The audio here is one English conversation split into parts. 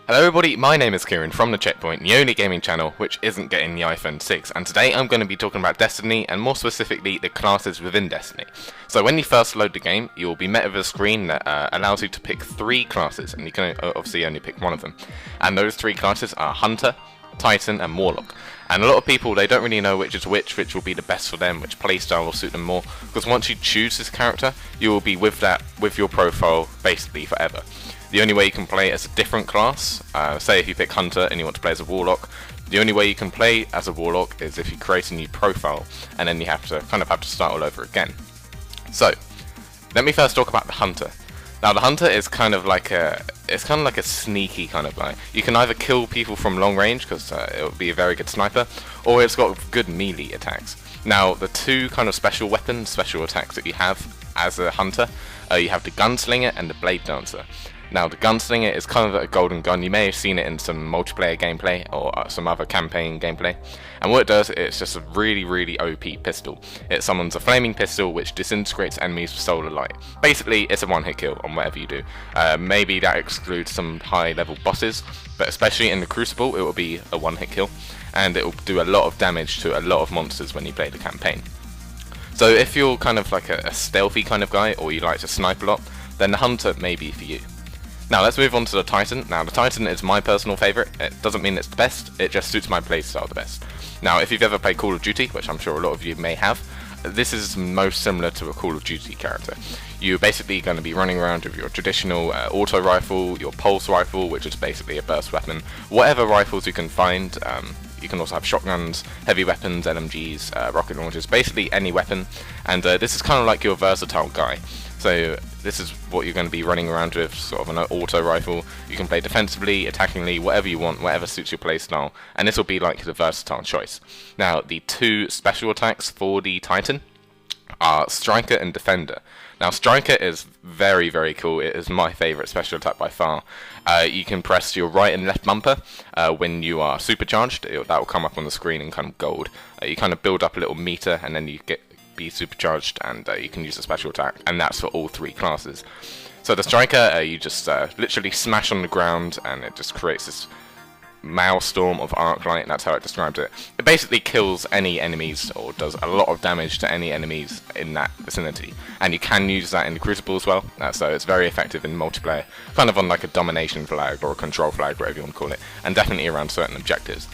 Hello everybody, my name is Kieran from The Checkpoint, the only gaming channel which isn't getting the iPhone 6, and today I'm going to be talking about Destiny, and more specifically the classes within Destiny. So when you first load the game, you'll be met with a screen that allows you to pick 3 classes, and you can obviously only pick one of them. And those 3 classes are Hunter, Titan and Warlock. And a lot of people, they don't really know which is which will be the best for them, which playstyle will suit them more, because once you choose this character, you will be with your profile basically forever. The only way you can play as a different class, say if you pick Hunter and you want to play as a Warlock, the only way you can play as a Warlock is if you create a new profile, and then you have to start all over again. So, let me first talk about the Hunter. Now the Hunter is kind of like a sneaky kind of guy. You can either kill people from long range, because it will be a very good sniper, or it's got good melee attacks. Now the 2 kind of special weapons, special attacks that you have as a Hunter, you have the Gunslinger and the Blade Dancer. Now the Gunslinger is kind of a golden gun. You may have seen it in some multiplayer gameplay or some other campaign gameplay, and what it does, it's just a really OP pistol. It summons a flaming pistol which disintegrates enemies with solar light. Basically it's a one-hit kill on whatever you do. Maybe that excludes some high level bosses, but especially in the Crucible it will be a one-hit kill, and it will do a lot of damage to a lot of monsters when you play the campaign. So if you're kind of like a stealthy kind of guy, or you like to snipe a lot, then the Hunter may be for you. Now let's move on to the Titan. Now the Titan is my personal favourite. It doesn't mean it's the best, it just suits my playstyle the best. Now if you've ever played Call of Duty, which I'm sure a lot of you may have, this is most similar to a Call of Duty character. You're basically going to be running around with your traditional auto rifle, your pulse rifle, which is basically a burst weapon, whatever rifles you can find. You can also have shotguns, heavy weapons, LMGs, rocket launchers, basically any weapon, and this is kind of like your versatile guy. So this is what you're going to be running around with, sort of an auto rifle. You can play defensively, attackingly, whatever you want, whatever suits your playstyle, and this will be like the versatile choice. Now the 2 special attacks for the Titan are Striker and Defender. Now Striker is very cool. It is my favourite special attack by far. You can press your right and left bumper when you are supercharged. That will come up on the screen in kind of gold. You kind of build up a little meter, and then you be supercharged, and you can use a special attack, and that's for all 3 classes. So the Striker, you just literally smash on the ground, and it just creates this maelstrom of arc light. That's how it describes it. It basically kills any enemies, or does a lot of damage to any enemies in that vicinity, and you can use that in the Crucible as well, so it's very effective in multiplayer, kind of on like a domination flag or a control flag, whatever you want to call it, and definitely around certain objectives.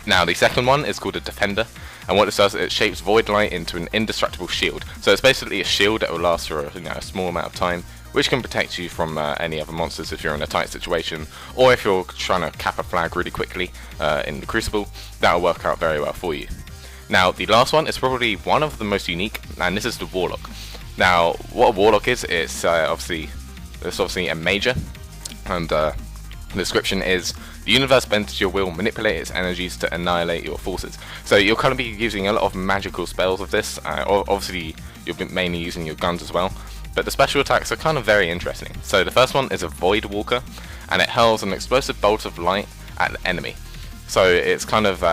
Now the second one is called a Defender, and what it does, it shapes void light into an indestructible shield. So it's basically a shield that will last for a small amount of time, which can protect you from any other monsters if you're in a tight situation, or if you're trying to cap a flag really quickly in the Crucible. That'll work out very well for you. Now the last one is probably one of the most unique, and this is the Warlock. Now what a Warlock is, it's obviously a major, and the description is: the universe bends to your will, manipulate its energies to annihilate your forces. So you'll kind of be using a lot of magical spells of this. Obviously you'll be mainly using your guns as well, but the special attacks are kind of very interesting. So the first one is a Void Walker, and it hurls an explosive bolt of light at the enemy. So it's kind of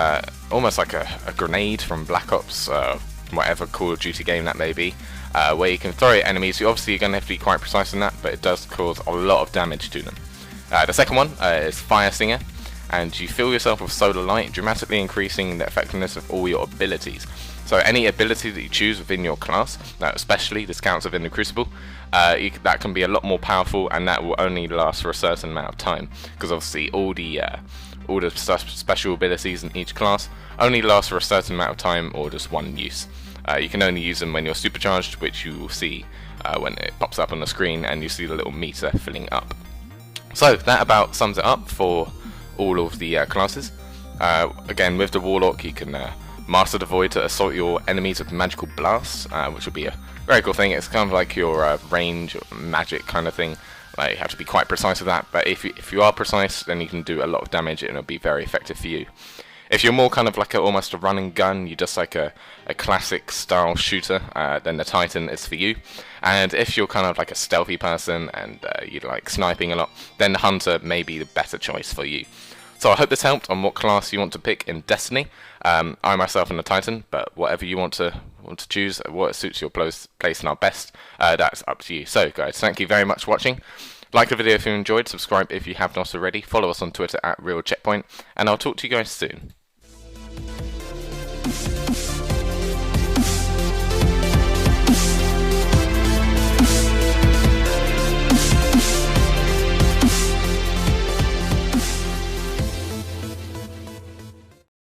almost like a grenade from Black Ops, whatever Call of Duty game that may be, where you can throw it at enemies. You're obviously going to have to be quite precise in that, but it does cause a lot of damage to them. The second one is Fire Singer, and you fill yourself with solar light, dramatically increasing the effectiveness of all your abilities. So any ability that you choose within your class, especially this counts within the Crucible, that can be a lot more powerful, and that will only last for a certain amount of time, because obviously all the special abilities in each class only last for a certain amount of time, or just one use. You can only use them when you're supercharged, which you will see when it pops up on the screen and you see the little meter filling up. So that about sums it up for all of the classes. Again, with the Warlock, you can master the Void to assault your enemies with magical blasts, which will be a very cool thing. It's kind of like your range magic kind of thing. Like, you have to be quite precise with that, but if you are precise, then you can do a lot of damage, and it'll be very effective for you. If you're more kind of like almost a run and gun, you're just like a classic style shooter, then the Titan is for you. And if you're kind of like a stealthy person and you like sniping a lot, then the Hunter may be the better choice for you. So I hope this helped on what class you want to pick in Destiny. I myself am the Titan, but whatever you want to choose, what suits your playstyle best, that's up to you. So guys, thank you very much for watching. Like the video if you enjoyed, subscribe if you have not already, follow us on Twitter at RealCheckpoint, and I'll talk to you guys soon.